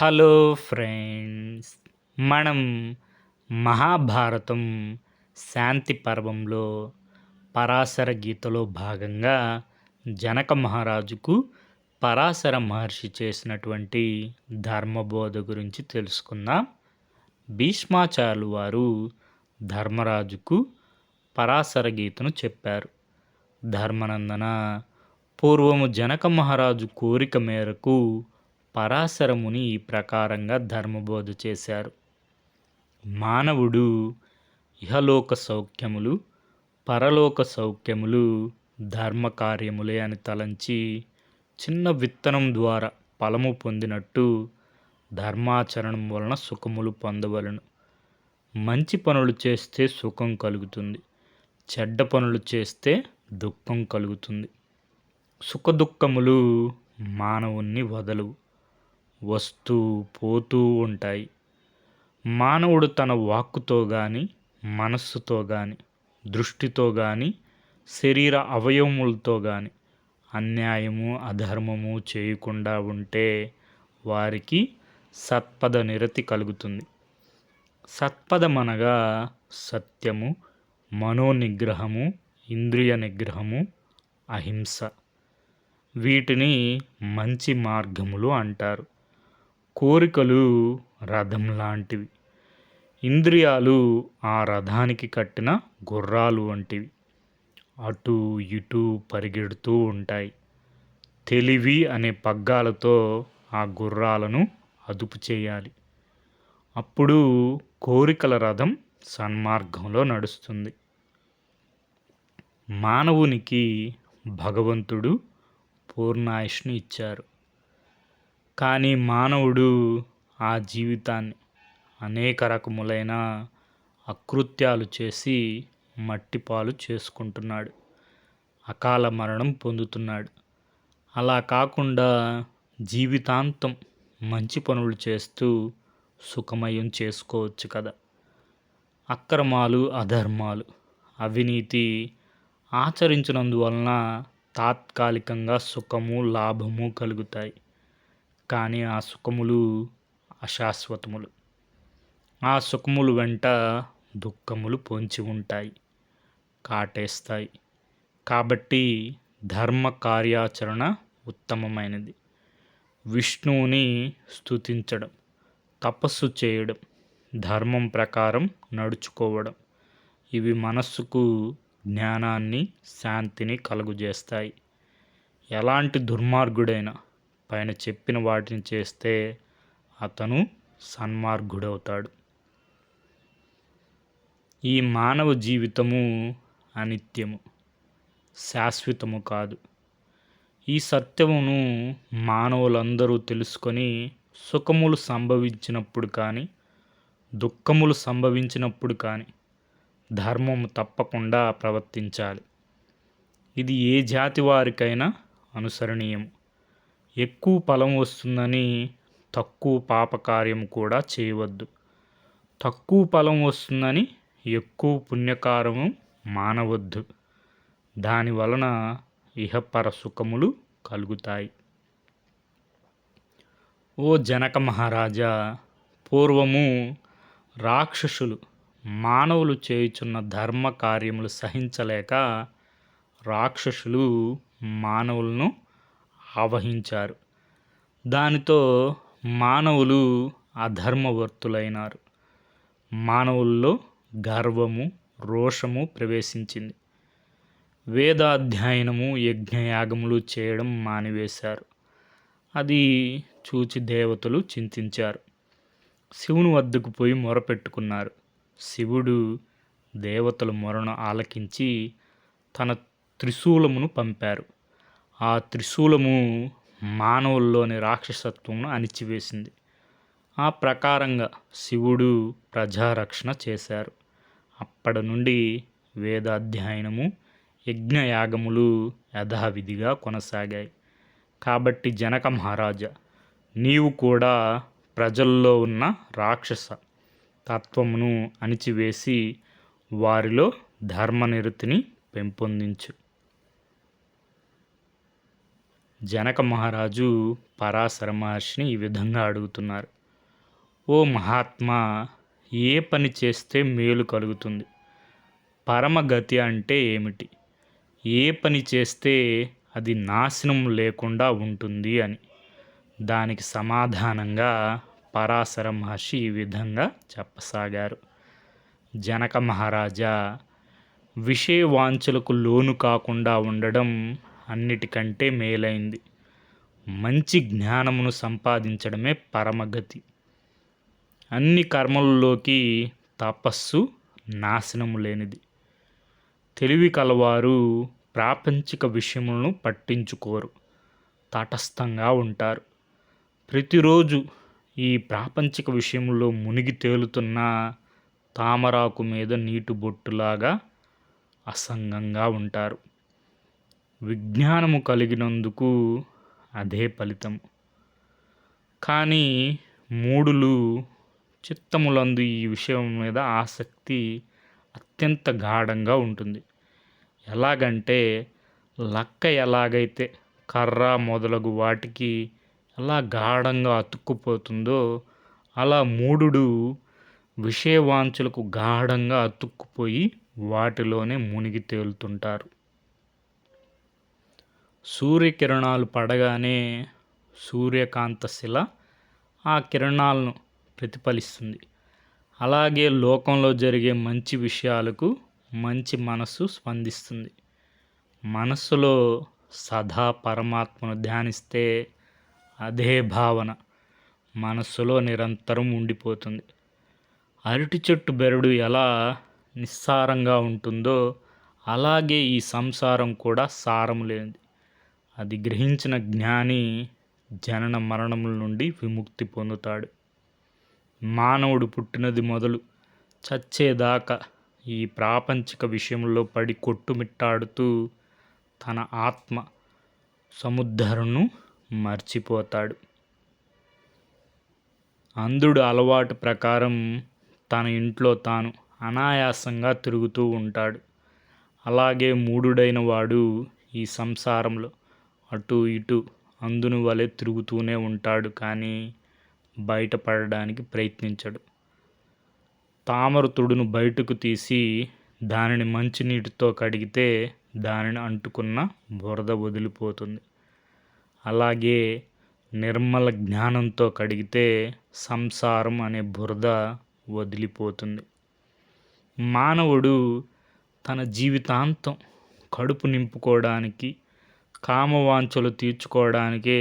Hello friends. మనం మహాభారతం శాంతి పర్వంలో పరాశర గీతలో భాగంగా జనక మహారాజుకు పరాశర మహర్షి చేసినటువంటి ధర్మబోధ గురించి తెలుసుకుందాం. భీష్మాచార్యులు వారు ధర్మరాజుకు పరాశర గీతను చెప్పారు. ధర్మనందన, పూర్వము జనక మహారాజు కోరిక మేరకు పరాశరముని ఈ ప్రకారంగా ధర్మబోధ చేశారు. మానవుడు ఇహలోక సౌఖ్యములు, పరలోక సౌఖ్యములు ధర్మ కార్యములే అని తలంచి చిన్న విత్తనం ద్వారా ఫలము పొందినట్టు ధర్మాచరణం వలన సుఖములు పొందవలను. మంచి పనులు చేస్తే సుఖం కలుగుతుంది, చెడ్డ పనులు చేస్తే దుఃఖం కలుగుతుంది. సుఖదుఖములు మానవుణ్ణి వదలవు, వస్తూ పోతూ ఉంటాయి. మానవుడు తన వాక్కుతో కానీ, మనస్సుతో కానీ, దృష్టితో కానీ, శరీర అవయవములతో కానీ అన్యాయము అధర్మము చేయకుండా ఉంటే వారికి సత్పద నిరతి కలుగుతుంది. సత్పదమనగా సత్యము, మనోనిగ్రహము, ఇంద్రియ నిగ్రహము, అహింస. వీటిని మంచి మార్గములు అంటారు. కోరికలు రథం లాంటివి, ఇంద్రియాలు ఆ రథానికి కట్టిన గుర్రాలు వంటివి. అటు ఇటు పరిగెడుతూ ఉంటాయి. తెలివి అనే పగ్గాలతో ఆ గుర్రాలను అదుపు చేయాలి. అప్పుడు కోరికల రథం సన్మార్గంలో నడుస్తుంది. మానవునికి భగవంతుడు పూర్ణాయుష్ని ఇచ్చారు. కానీ మానవుడు ఆ జీవితాన్ని అనేక రకములైన అకృత్యాలు చేసి మట్టిపాలు చేసుకుంటున్నాడు, అకాల మరణం పొందుతున్నాడు. అలా కాకుండా జీవితాంతం మంచి పనులు చేస్తూ సుఖమయం చేసుకోవచ్చు కదా. అక్రమాలు, అధర్మాలు, అవినీతి ఆచరించినందువలన తాత్కాలికంగా సుఖము, లాభము కలుగుతాయి. కానీ ఆ సుఖములు అశాశ్వతములు. ఆ సుఖములు వెంట దుఃఖములు పొంచి ఉంటాయి, కాటేస్తాయి. కాబట్టి ధర్మ కార్యాచరణ ఉత్తమమైనది. విష్ణువుని స్తుతించడం, తపస్సు చేయడం, ధర్మం ప్రకారం నడుచుకోవడం, ఇవి మనస్సుకు జ్ఞానాన్ని, శాంతిని కలుగజేస్తాయి. ఎలాంటి దుర్మార్గుడైనా పైన చెప్పిన వాటిని చేస్తే అతను సన్మార్గుడవుతాడు. ఈ మానవ జీవితము అనిత్యము, శాశ్వతము కాదు. ఈ సత్యమును మానవులందరూ తెలుసుకొని సుఖములు సంభవించినప్పుడు కానీ, దుఃఖములు సంభవించినప్పుడు కానీ ధర్మము తప్పకుండా ప్రవర్తించాలి. ఇది ఏ జాతి వారికైనా అనుసరణీయం. ఎక్కువ ఫలం వస్తుందని తక్కువ పాపకార్యం కూడా చేయవద్దు. తక్కువ ఫలం వస్తుందని ఎక్కువ పుణ్యకార్యము మానవద్దు. దానివలన ఇహపర సుఖములు కలుగుతాయి. ఓ జనక మహారాజా, పూర్వము రాక్షసులు మానవులు చేయుచున్న ధర్మ కార్యములు సహించలేక రాక్షసులు మానవులను ఆవహించారు. దానితో మానవులు అధర్మవర్తులైనారు. మానవుల్లో గర్వము, రోషము ప్రవేశించింది. వేదాధ్యయనము, యజ్ఞయాగములు చేయడం మానివేశారు. అది చూచి దేవతలు చింతించారు. శివుని వద్దకు పోయి మొరపెట్టుకున్నారు. శివుడు దేవతల మొరను ఆలకించి తన త్రిశూలమును పంపారు. ఆ త్రిశూలము మానవుల్లోని రాక్షసత్వమును అణిచివేసింది. ఆ ప్రకారంగా శివుడు ప్రజారక్షణ చేశారు. అప్పటి నుండి వేదాధ్యయనము, యజ్ఞయాగములు యథావిధిగా కొనసాగాయి. కాబట్టి జనక మహారాజా, నీవు కూడా ప్రజల్లో ఉన్న రాక్షస తత్వమును అణిచివేసి వారిలో ధర్మనిరతిని పెంపొందించు. జనక మహారాజు పరాశర మహర్షిని ఈ విధంగా అడుగుతున్నారు: ఓ మహాత్మా, ఏ పని చేస్తే మేలు కలుగుతుంది? పరమగతి అంటే ఏమిటి? ఏ పని చేస్తే అది నాశనం లేకుండా ఉంటుంది అని. దానికి సమాధానంగా పరాశర మహర్షి ఈ విధంగా చెప్పసాగారు: జనక మహారాజా, విషయవాంఛలకు లోను కాకుండా ఉండడం అన్నిటికంటే మేలైంది. మంచి జ్ఞానమును సంపాదించడమే పరమగతి. అన్ని కర్మలలోకి తపస్సు నాశనము లేనిది. తెలివి కలవారు ప్రాపంచిక విషయములను పట్టించుకోరు, తటస్థంగా ఉంటారు. ప్రతిరోజు ఈ ప్రాపంచిక విషయంలో మునిగి తేలుతున్న తామరాకు మీద నీటి బొట్టులాగా అసంగంగా ఉంటారు. విజ్ఞానము కలిగినందుకు అదే ఫలితం. కానీ మూఢులు చిత్తములందు ఈ విషయం మీద ఆసక్తి అత్యంత గాఢంగా ఉంటుంది. ఎలాగంటే లక్క ఎలాగైతే కర్ర మొదలగు వాటికి ఎలా గాఢంగా అతుక్కుపోతుందో అలా మూఢుడు విషయవాంఛలకు గాఢంగా అతుక్కుపోయి వాటిలోనే మునిగి తేలుతుంటారు. సూర్యకిరణాలు పడగానే సూర్యకాంత శిల ఆ కిరణాలను ప్రతిఫలిస్తుంది. అలాగే లోకంలో జరిగే మంచి విషయాలకు మంచి మనస్సు స్పందిస్తుంది. మనస్సులో సదా పరమాత్మను ధ్యానిస్తే అదే భావన మనస్సులో నిరంతరం ఉండిపోతుంది. అరటి చెట్టు బెరడు ఎలా నిస్సారంగా ఉంటుందో అలాగే ఈ సంసారం కూడా సారం లేనిది. అది గ్రహించిన జ్ఞాని జనన మరణముల నుండి విముక్తి పొందుతాడు. మానవుడు పుట్టినది మొదలు చచ్చేదాకా ఈ ప్రాపంచిక విషయంలో పడి కొట్టుమిట్టాడుతూ తన ఆత్మ సముద్ధరణను మర్చిపోతాడు. అంధుడు అలవాటు ప్రకారం తన ఇంట్లో తాను అనాయాసంగా తిరుగుతూ ఉంటాడు. అలాగే మూఢుడైన వాడు ఈ సంసారంలో అటు ఇటు అంధుని వలె తిరుగుతూనే ఉంటాడు, కానీ బయటపడడానికి ప్రయత్నించడు. తామర తుడును బయటకు తీసి దానిని మంచినీటితో కడిగితే దానిని అంటుకున్న బురద వదిలిపోతుంది. అలాగే నిర్మల జ్ఞానంతో కడిగితే సంసారం అనే బురద వదిలిపోతుంది. మానవుడు తన జీవితాంతం కడుపు నింపుకోవడానికి, కామవాంఛలు తీర్చుకోవడానికే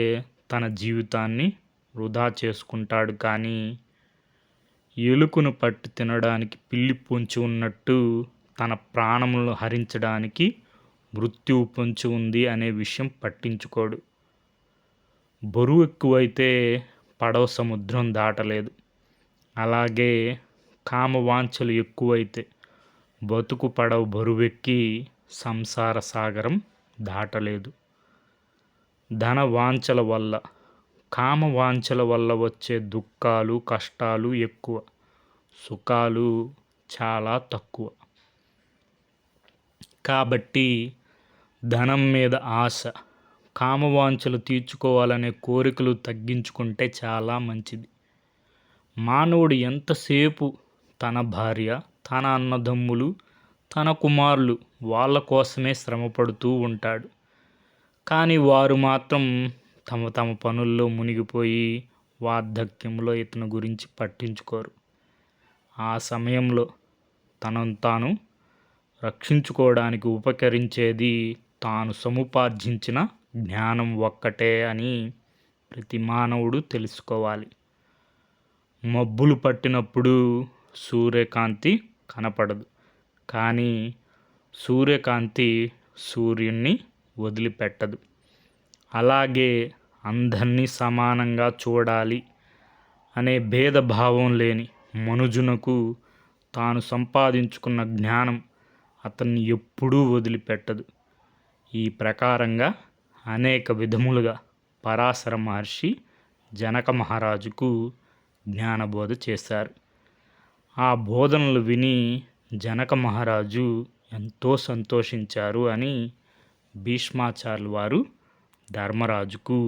తన జీవితాన్ని వృధా చేసుకుంటాడు. కానీ ఎలుకను పట్టి తినడానికి పిల్లి పొంచి ఉన్నట్టు తన ప్రాణములను హరించడానికి మృత్యువు పొంచి ఉంది అనే విషయం పట్టించుకోడు. బరువు ఎక్కువైతే పడవ సముద్రం దాటలేదు. అలాగే కామవాంఛలు ఎక్కువైతే బతుకు పడవ బరువెక్కి సంసార సాగరం దాటలేదు. ధన వాంఛల వల్ల, కామవాంఛల వల్ల వచ్చే దుఃఖాలు, కష్టాలు ఎక్కువ, సుఖాలు చాలా తక్కువ. కాబట్టి ధనం మీద ఆశ, కామవాంఛలు తీర్చుకోవాలనే కోరికలు తగ్గించుకుంటే చాలా మంచిది. మానవుడు ఎంతసేపు తన భార్య, తన అన్నదమ్ములు, తన కుమారులు వాళ్ళ కోసమే శ్రమపడుతూ ఉంటాడు. కానీ వారు మాత్రం తమ తమ పనుల్లో మునిగిపోయి వార్ధక్యంలో ఇతని గురించి పట్టించుకోరు. ఆ సమయంలో తనను తాను రక్షించుకోవడానికి ఉపకరించేది తాను సముపార్జించిన జ్ఞానం ఒక్కటే అని ప్రతి మానవుడు తెలుసుకోవాలి. మబ్బులు పట్టినప్పుడు సూర్యకాంతి కనపడదు, కానీ సూర్యకాంతి సూర్యుణ్ణి వదిలిపెట్టదు. అలాగే అందరినీ సమానంగా చూడాలి అనే భేదభావం లేని మనుజునకు తాను సంపాదించుకున్న జ్ఞానం అతన్ని ఎప్పుడూ వదిలిపెట్టదు. ఈ ప్రకారంగా అనేక విధములుగా పరాశర మహర్షి జనక మహారాజుకు జ్ఞానబోధ చేశారు. ఆ బోధనలు విని జనక మహారాజు ఎంతో సంతోషించారు అని భీష్మాచార్యుల వారు ధర్మరాజుకు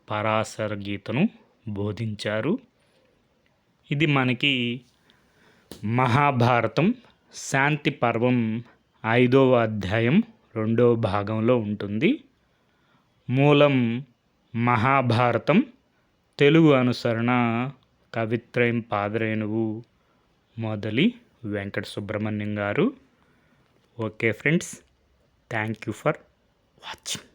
పరాశర గీతను బోధించారు. ఇది మనకి మహాభారతం శాంతి పర్వం 5వ అధ్యాయం 2వ భాగంలో ఉంటుంది. మూలం మహాభారతం, తెలుగు అనుసరణ కవిత్రయం పాదరేణువు మొదలి వెంకట సుబ్రహ్మణ్యం గారు. Okay friends, thank you for watching.